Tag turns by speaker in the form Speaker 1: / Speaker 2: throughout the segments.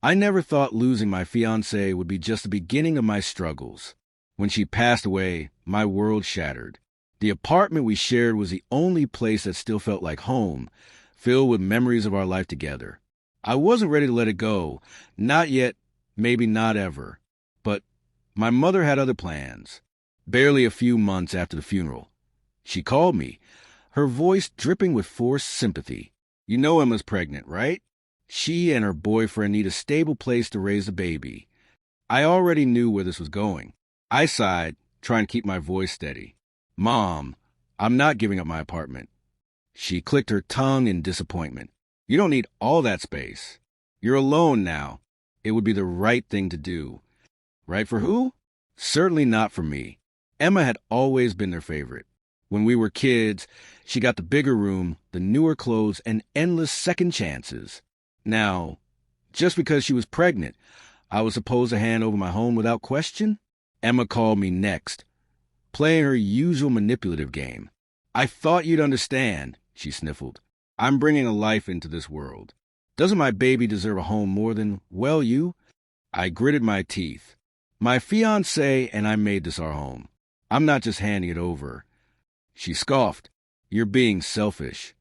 Speaker 1: I never thought losing my fiancée would be just the beginning of my struggles. When she passed away, my world shattered. The apartment we shared was the only place that still felt like home, filled with memories of our life together. I wasn't ready to let it go. Not yet, maybe not ever. But my mother had other plans. Barely a few months after the funeral, she called me, her voice dripping with forced sympathy. "You know Emma's pregnant, right? She and her boyfriend need a stable place to raise the baby." I already knew where this was going. I sighed, trying to keep my voice steady. "Mom, I'm not giving up my apartment." She clicked her tongue in disappointment. "You don't need all that space. You're alone now. It would be the right thing to do." Right for who? Certainly not for me. Emma had always been their favorite. When we were kids, she got the bigger room, the newer clothes, and endless second chances. Now, just because she was pregnant, I was supposed to hand over my home without question? Emma called me next, playing her usual manipulative game. "I thought you'd understand," she sniffled. "I'm bringing a life into this world. Doesn't my baby deserve a home more than, well, you?" I gritted my teeth. "My fiancé and I made this our home. I'm not just handing it over." She scoffed. "You're being selfish."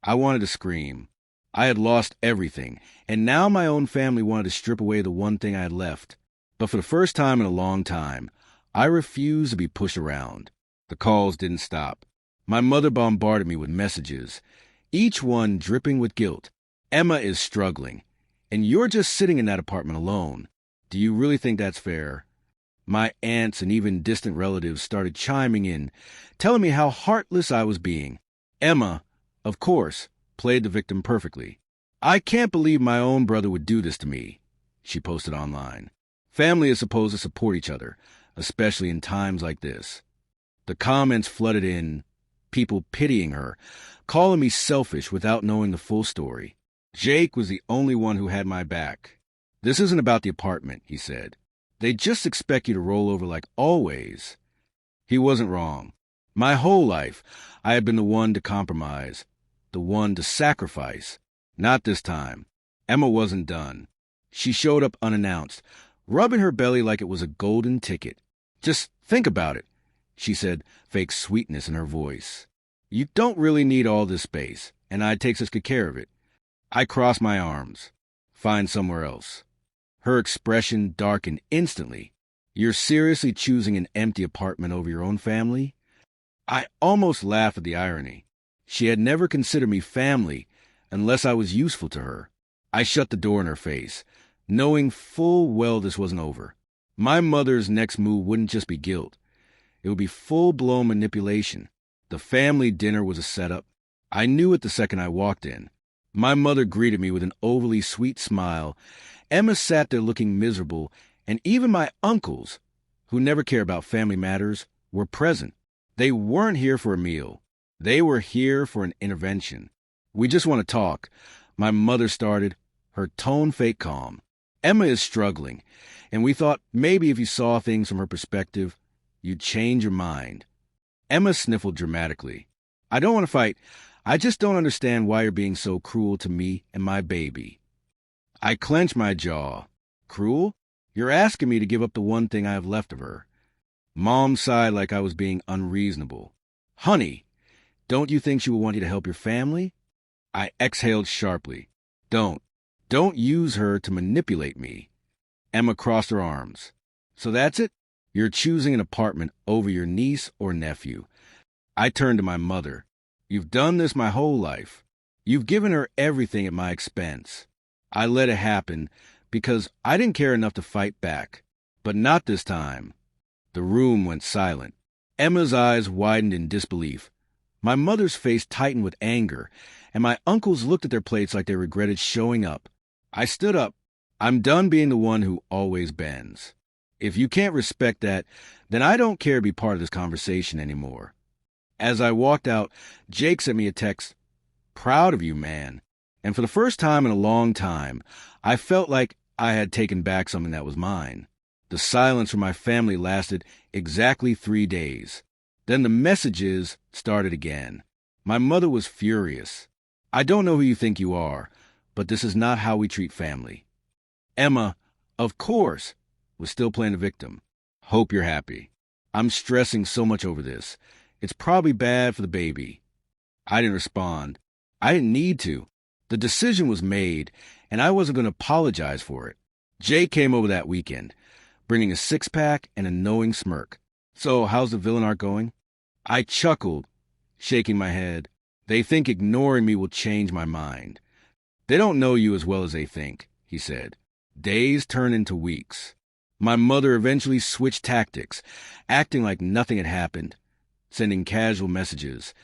Speaker 1: I wanted to scream. I had lost everything, and now my own family wanted to strip away the one thing I had left. But for the first time in a long time, I refused to be pushed around. The calls didn't stop. My mother bombarded me with messages, each one dripping with guilt. "Emma is struggling, and you're just sitting in that apartment alone. Do you really think that's fair?" My aunts and even distant relatives started chiming in, telling me how heartless I was being. Emma, of course, played the victim perfectly. "I can't believe my own brother would do this to me," she posted online. Family is supposed to support each other, especially in times like this. The comments flooded in, people pitying her, calling me selfish without knowing the full story. Jake was the only one who had my back. "This isn't about the apartment," he said. "They just expect you to roll over like always." He wasn't wrong. My whole life, I had been the one to compromise, the one to sacrifice. Not this time. Emma wasn't done. She showed up unannounced, rubbing her belly like it was a golden ticket. "Just think about it," she said, fake sweetness in her voice. "You don't really need all this space, and I'd take such good care of it." I crossed my arms. "Find somewhere else." Her expression darkened instantly. "You're seriously choosing an empty apartment over your own family?" I almost laughed at the irony. She had never considered me family unless I was useful to her. I shut the door in her face, knowing full well this wasn't over. My mother's next move wouldn't just be guilt. It would be full-blown manipulation. The family dinner was a setup. I knew it the second I walked in. My mother greeted me with an overly sweet smile. Emma sat there looking miserable, and even my uncles, who never care about family matters, were present. They weren't here for a meal. They were here for an intervention. "We just want to talk," my mother started, her tone fake calm. "Emma is struggling, and we thought maybe if you saw things from her perspective, you'd change your mind." Emma sniffled dramatically. "I don't want to fight. I just don't understand why you're being so cruel to me and my baby." I clenched my jaw. "Cruel? You're asking me to give up the one thing I have left of her." Mom sighed like I was being unreasonable. "Honey, don't you think she will want you to help your family?" I exhaled sharply. Don't use her to manipulate me." Emma crossed her arms. "So that's it? You're choosing an apartment over your niece or nephew." I turned to my mother. "You've done this my whole life. You've given her everything at my expense. I let it happen because I didn't care enough to fight back. But not this time." The room went silent. Emma's eyes widened in disbelief. My mother's face tightened with anger, and my uncles looked at their plates like they regretted showing up. I stood up. "I'm done being the one who always bends. If you can't respect that, then I don't care to be part of this conversation anymore." As I walked out, Jake sent me a text. "Proud of you, man." And for the first time in a long time, I felt like I had taken back something that was mine. The silence from my family lasted exactly 3 days. Then the messages started again. My mother was furious. "I don't know who you think you are, but this is not how we treat family." Emma, of course, was still playing the victim. Hope you're happy. I'm stressing so much over this. It's probably bad for the baby. I didn't respond. I didn't need to. The decision was made, and I wasn't going to apologize for it. Jay came over that weekend, bringing a six-pack and a knowing smirk. So, how's the villain arc going? I chuckled, shaking my head. They think ignoring me will change my mind. They don't know you as well as they think, he said. Days turn into weeks. My mother eventually switched tactics, acting like nothing had happened, sending casual messages,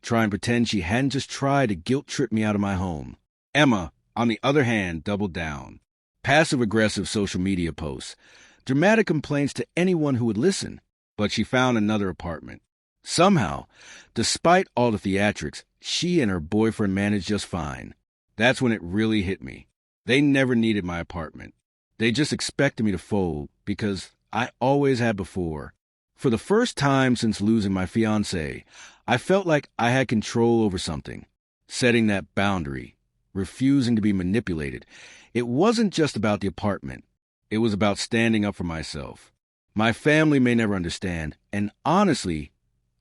Speaker 1: trying to pretend she hadn't just tried to guilt-trip me out of my home. Emma, on the other hand, doubled down. Passive-aggressive social media posts, dramatic complaints to anyone who would listen. But she found another apartment. Somehow, despite all the theatrics, she and her boyfriend managed just fine. That's when it really hit me. They never needed my apartment. They just expected me to fold because I always had before. For the first time since losing my fiancée, I felt like I had control over something, setting that boundary, refusing to be manipulated. It wasn't just about the apartment. It was about standing up for myself. My family may never understand, and honestly,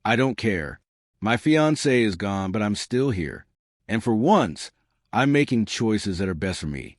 Speaker 1: I don't care. My fiancé is gone, but I'm still here. And for once, I'm making choices that are best for me.